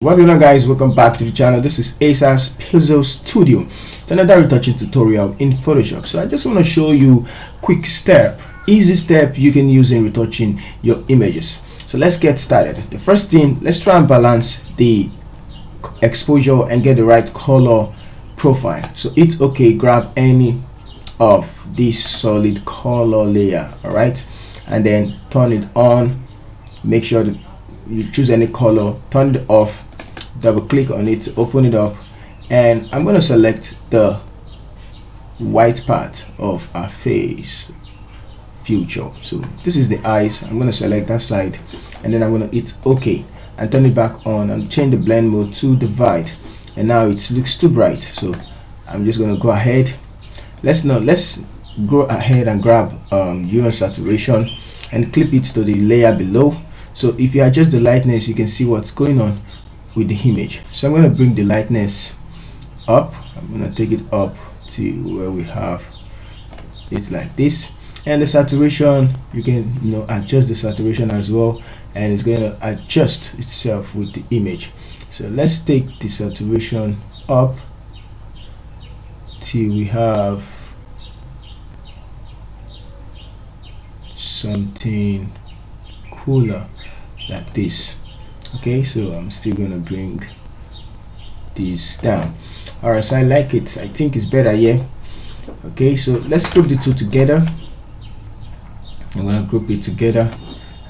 What's going on, guys? Welcome back to the channel. This is Asa's Puzzle Studio. It's another retouching tutorial in Photoshop. So I just want to show you quick step, easy step you can use in retouching your images. So let's get started. The first thing, let's try and balance the exposure and get the right color profile. So it's okay, grab any of this solid color layer, all right, and then turn it on. Make sure that you choose any color, turn it off, double click on it to open it up, and I'm going to select the white part of our face future. So this is the eyes. I'm going to select that side, and then I'm going to hit OK and turn it back on and change the blend mode to divide. And now it looks too bright, so I'm just going to go ahead. Let's go ahead and grab hue and saturation and clip it to the layer below. So if you adjust the lightness, you can see what's going on with the image. So I'm going to bring the lightness up. I'm going to take it up to where we have it like this, and the saturation, you can adjust the saturation as well, and it's going to adjust itself with the image. So let's take the saturation up till we have something cooler like this. Okay, so I'm still gonna bring this down. Alright, so I like it. I think it's better here. Okay, so let's group the two together. I'm gonna group it together,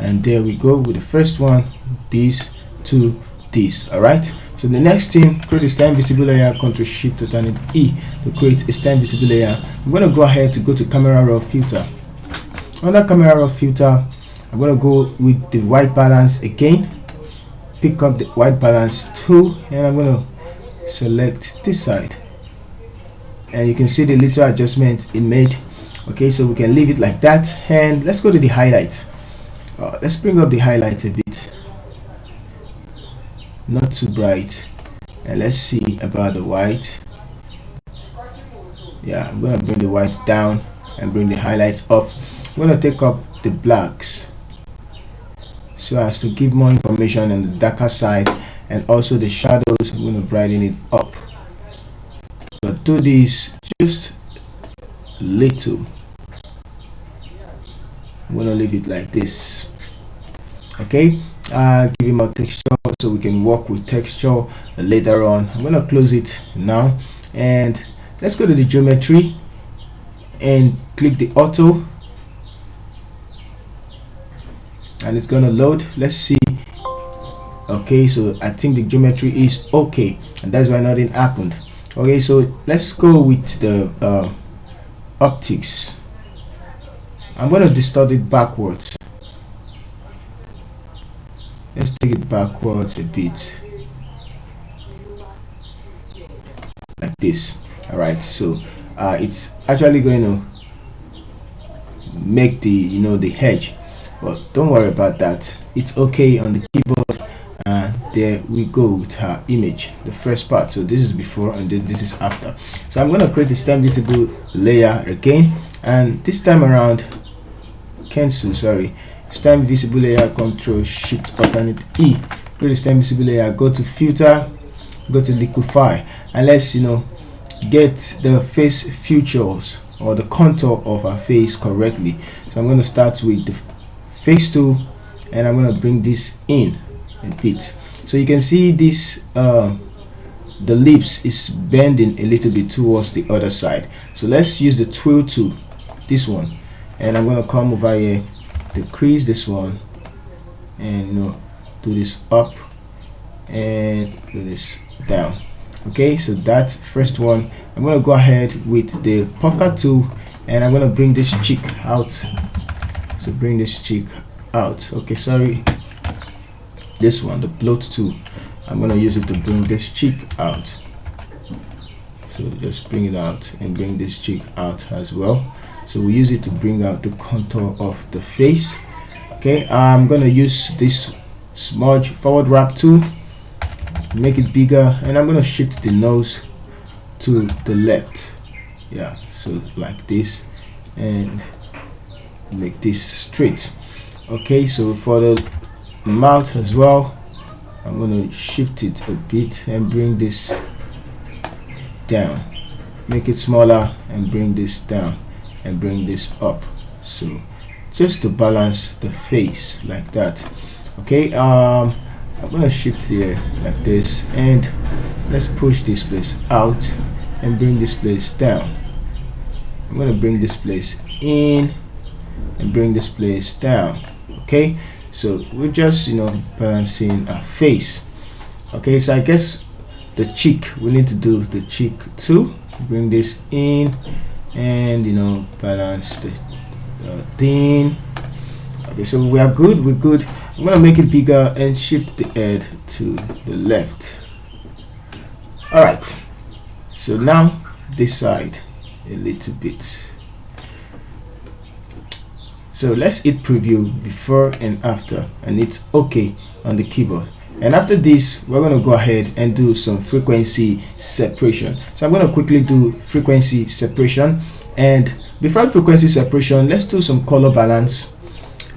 and there we go with the first one, this to this. Alright, so the next thing, create a stem visible layer, Ctrl Shift to turn it E to create a stem visible layer. I'm gonna go ahead to go to CameraRAW filter. Under CameraRAW filter, I'm going to go with the white balance again, pick up the white balance tool, and I'm going to select this side, and you can see the little adjustment it made. Okay, so we can leave it like that, and let's go to the highlight. Let's bring up the highlight a bit, not too bright, and let's see about the white. Yeah, I'm going to bring the white down and bring the highlights up. I'm going to take up the blacks so as to give more information on the darker side, and also the shadows. I'm going to brighten it up, but do this just little. I'm going to leave it like this. Okay, give it more texture so we can work with texture later on. I'm going to close it now, and let's go to the geometry and click the auto, and it's gonna load. Let's see. Okay, so I think the geometry is okay, and that's why nothing happened. Okay, so let's go with the optics. I'm gonna distort it backwards. Let's take it backwards a bit like this. All right, so it's actually going to make the the edge, but don't worry about that. It's okay on the keyboard, and there we go with our image, the first part. So this is before, and then this is after. So I'm going to create the stem visible layer again, and this time around cancel, sorry, stem visible layer, Ctrl Shift Alternate E, create the stem visible layer, go to filter, go to liquify, and let's get the face features or the contour of our face correctly. So I'm going to start with the face tool, and I'm going to bring this in a bit, so you can see this the lips is bending a little bit towards the other side. So let's use the twill tool, this one, and I'm going to come over here, decrease this one, and do this up and do this down. Okay, so that first one, I'm going to go ahead with the pocket tool, and I'm going to bring this cheek out. So bring this cheek out. Okay, sorry, this one, the bloat tool, I'm going to use it to bring this cheek out. So just bring it out and bring this cheek out as well. So we use it to bring out the contour of the face. Okay, I'm going to use this smudge forward wrap tool, make it bigger, and I'm going to shift the nose to the left. Yeah, so like this, and make this straight. Okay, so for the mouth as well, I'm going to shift it a bit and bring this down, make it smaller, and bring this down and bring this up, so just to balance the face like that. Okay, I'm gonna shift here like this, and let's push this place out and bring this place down. I'm gonna bring this place in and bring this place down. Okay, so we're just balancing our face. Okay, so I guess the cheek, we need to do the cheek too. Bring this in and balance the thing. Okay, so we are good, we're good. I'm gonna make it bigger and shift the head to the left. All right, so now this side a little bit. So let's hit preview before and after, and it's okay on the keyboard. And after this, we're going to go ahead and do some frequency separation. So I'm going to quickly do frequency separation, and before frequency separation, let's do some color balance.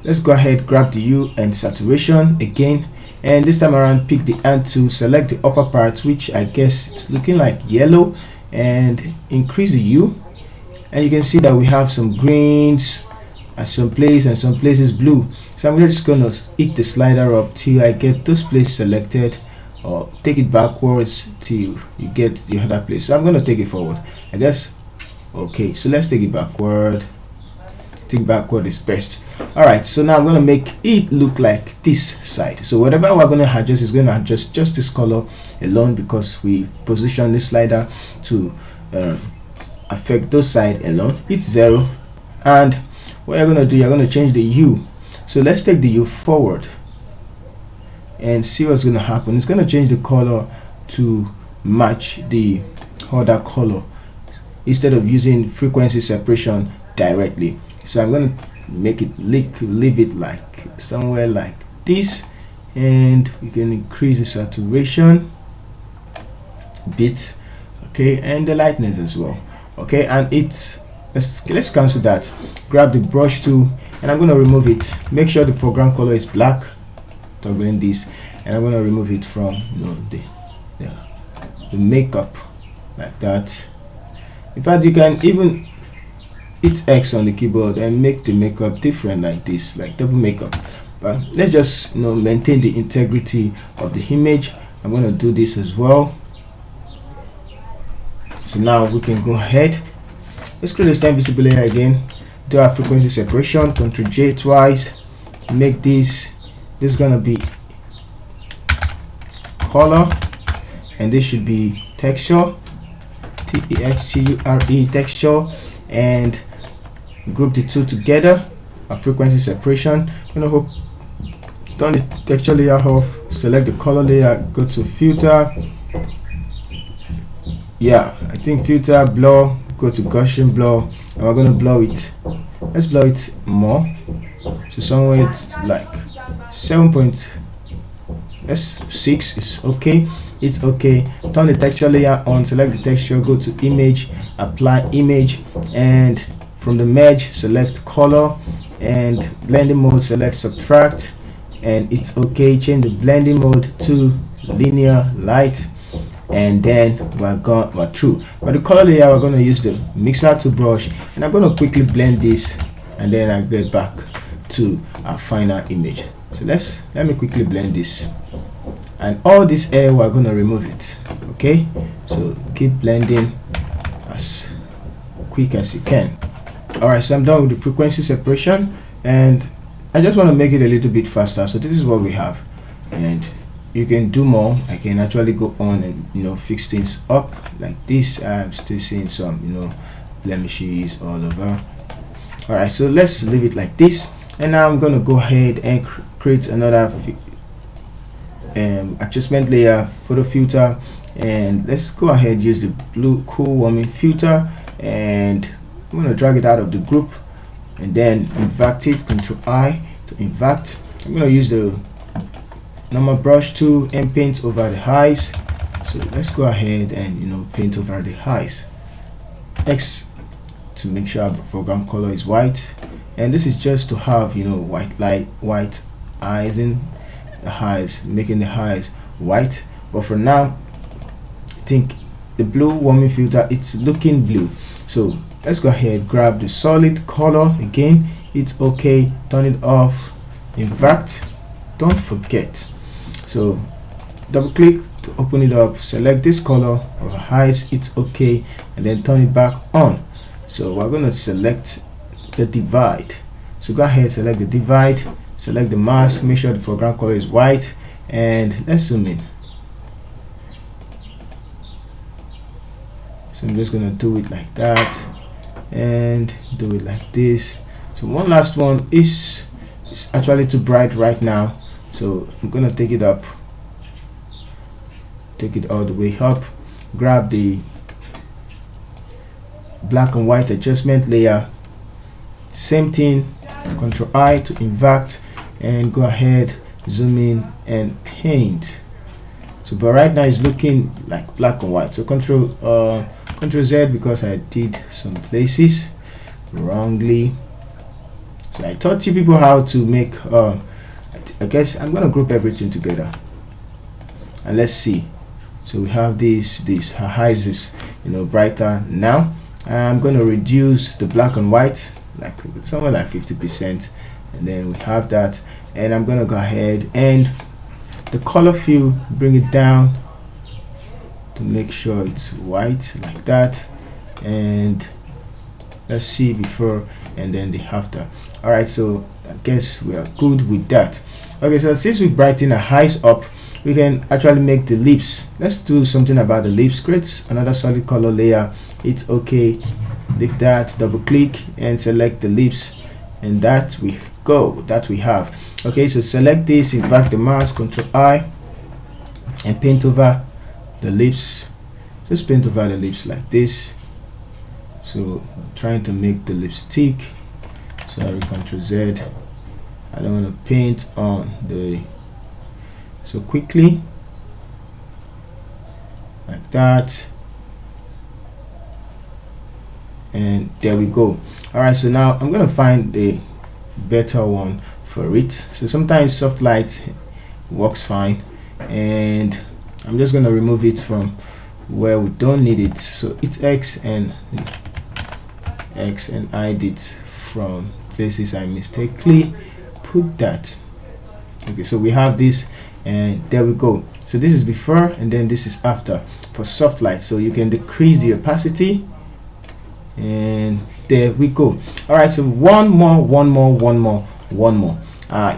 Let's go ahead, grab the hue and saturation again, and this time around pick the hand to select the upper part, which I guess it's looking like yellow, and increase the hue, and you can see that we have some greens at some place and some places blue. So I'm just gonna hit the slider up till I get this place selected, or take it backwards till you get the other place. So I'm gonna take it forward, I guess. Okay, so let's take it backward. Take backward is best. All right, so now I'm gonna make it look like this side. So whatever we're gonna adjust is gonna adjust just this color alone, because we position this slider to affect those side alone. It's 0, and what you're gonna do, you're gonna change the hue. So let's take the hue forward and see what's gonna happen. It's gonna change the color to match the other color instead of using frequency separation directly. So I'm gonna make it leave it like somewhere like this, and we can increase the saturation a bit, okay, and the lightness as well. Okay, and it's let's cancel that. Grab the brush tool, and I'm going to remove it. Make sure the foreground color is black, toggling this, and I'm going to remove it from the makeup like that. In fact, you can even hit X on the keyboard and make the makeup different like this, like double makeup. But let's just maintain the integrity of the image. I'm going to do this as well. So now we can go ahead. Let's create a stem visible layer again. Do our frequency separation. Ctrl J twice. Make this is gonna be color, and this should be texture. TEXTURE texture, and group the two together. A frequency separation. Turn the texture layer off. Select the color layer. Go to filter. Yeah, I think filter, blur. Go to Gaussian blur, and we're going to blur it. Let's blur it more, so somewhere it's like 7.6 is okay. It's okay. Turn the texture layer on, select the texture, go to image, apply image, and from the merge select color, and blending mode select subtract, and it's okay. Change the blending mode to linear light, and then we're through. But the color layer, we're going to use the mixer to brush, and I'm going to quickly blend this, and then I get back to our final image. So let me quickly blend this, and all this air we're going to remove it. Okay, so keep blending as quick as you can. All right, so I'm done with the frequency separation, and I just want to make it a little bit faster. So this is what we have, and you can do more. I can actually go on and fix things up like this. I'm still seeing some blemishes all over. All right, so let's leave it like this, and now I'm gonna go ahead and create another adjustment layer, photo filter, and let's go ahead use the blue cool warming filter, and I'm gonna drag it out of the group and then invert it. Ctrl I to invert. I'm gonna use the normal brush tool and paint over the eyes. So let's go ahead and paint over the eyes. X to make sure our foreground color is white, and this is just to have white eyes in the eyes, making the eyes white, but for now I think the blue warming filter, it's looking blue. So let's go ahead, grab the solid color again. It's okay, turn it off, invert, don't forget. So double click to open it up, select this color of highs, it's okay, and then turn it back on. So we're going to select the divide. So go ahead, select the divide, select the mask, make sure the foreground color is white, and let's zoom in. So I'm just going to do it like that and do it like this. So one last one is actually too bright right now, so I'm going to take it up, take it all the way up, grab the black and white adjustment layer, same thing, Control I to invert, and go ahead, zoom in and paint. So but right now it's looking like black and white, so Control Z, because I did some places wrongly. So I taught you people how to make I guess I'm gonna group everything together and let's see. So we have this her highs is brighter now. I'm going to reduce the black and white like somewhere like 50%, and then we have that, and I'm going to go ahead and the color fill, bring it down to make sure it's white like that, and let's see before and then the after. All right, so I guess we are good with that. Okay, so since we've brightened the highs up, we can actually make the lips. Let's do something about the lips. Create another solid color layer. It's okay, click that, double click and select the lips, and that we go, that we have. Okay, so select this, invert the mask, Control I, and paint over the lips. Just paint over the lips like this. So I'm trying to make the lipstick, sorry, Control Z. I don't want to paint on the, so quickly like that, and there we go. All right, so now I'm gonna find the better one for it. So sometimes soft light works fine, and I'm just gonna remove it from where we don't need it. So it's X and hide it from places I mistakenly put that. Okay, so we have this, and there we go. So this is before and then this is after for soft light. So you can decrease the opacity, and there we go. All right, so one more.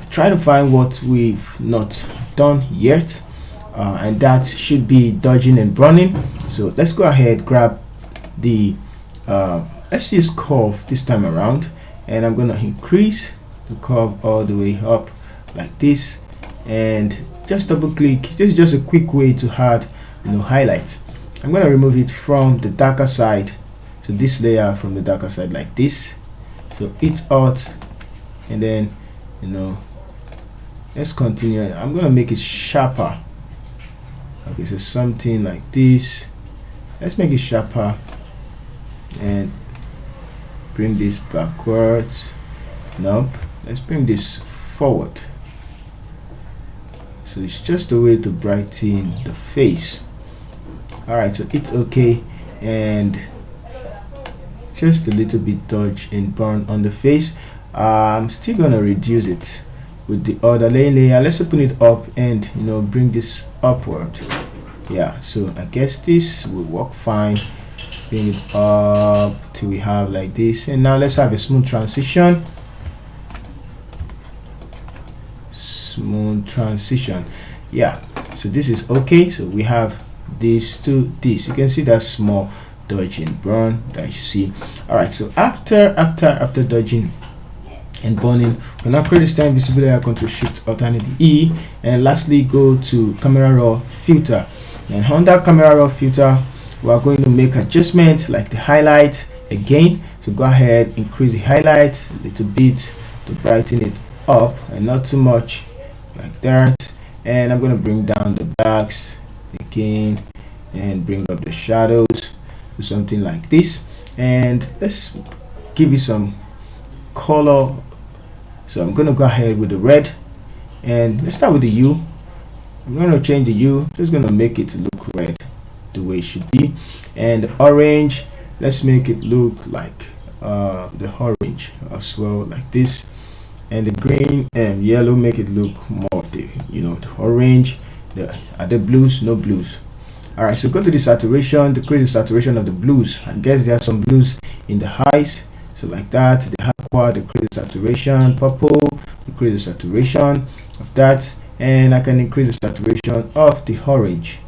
Try to find what we've not done yet, and that should be dodging and burning. So let's go ahead, grab the let's use curve this time around, and I'm gonna increase the curve all the way up like this, and just double click. This is just a quick way to add highlight. I'm going to remove it from the darker side, so this layer from the darker side like this. So it's out, and then let's continue. I'm going to make it sharper. Okay, so something like this. Let's make it sharper and bring this backwards. Nope, let's bring this forward. So it's just a way to brighten the face. All right, so it's okay, and just a little bit dodge and burn on the face. I'm still gonna reduce it with the other layer. Let's open it up and bring this upward. Yeah, so I guess this will work fine. Bring it up till we have like this, and now let's have a smooth transition. Smooth transition. Yeah, so this is okay. So we have this to this. You can see that small dodge and burn that you see. All right, so after dodging and burning, we'll now create this time visible layer, Control Shift Alternate E, and lastly go to CameraRAW filter, and under CameraRAW filter we are going to make adjustments like the highlight again. So go ahead, increase the highlight a little bit to brighten it up, and not too much, like that. And I'm going to bring down the blacks again and bring up the shadows to something like this, and let's give it some color. So I'm going to go ahead with the red, and let's start with the U. I'm going to change the hue, just going to make it look red the way it should be, and the orange, let's make it look like the orange as well, like this, and the green and yellow, make it look more of the, you know, the orange. Are the blues? No blues. All right, so go to the saturation to create the saturation of the blues. I guess there are some blues in the highs, so like that. The aqua, to create the saturation. Purple, to create the saturation of that, and I can increase the saturation of the orange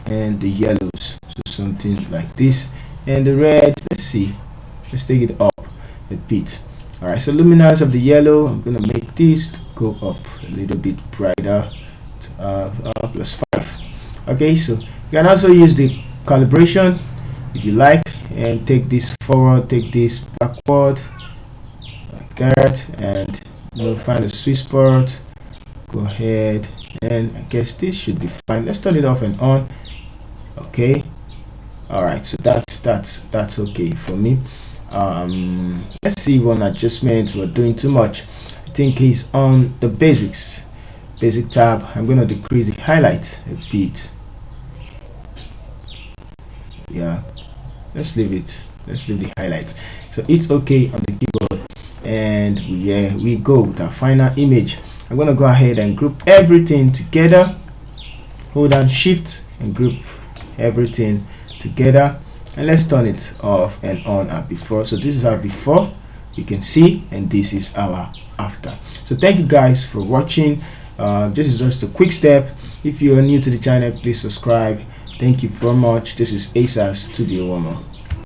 and the yellows, so something like this. And the red, let's see, let's take it up a bit. All right, so luminance of the yellow, I'm gonna make this go up a little bit brighter, +5. Okay, so you can also use the calibration if you like, and take this forward, take this backward, like that, and you'll find a sweet spot. Go ahead, and I guess this should be fine. Let's turn it off and on. Okay, all right, so that's okay for me. Let's see one adjustment. We're doing too much. I think he's on the basic tab. I'm going to decrease the highlight a bit. Yeah, let's leave the highlights, so it's okay on the keyboard. And yeah, we go with our final image. I'm going to go ahead and group everything together. Hold down shift and group everything together, and let's turn it off and on at before. So this is our before, you can see, and this is our after. So thank you guys for watching. This is just a quick step. If you are new to the channel, please subscribe. Thank you very much. This is Asa's Studio Warmer.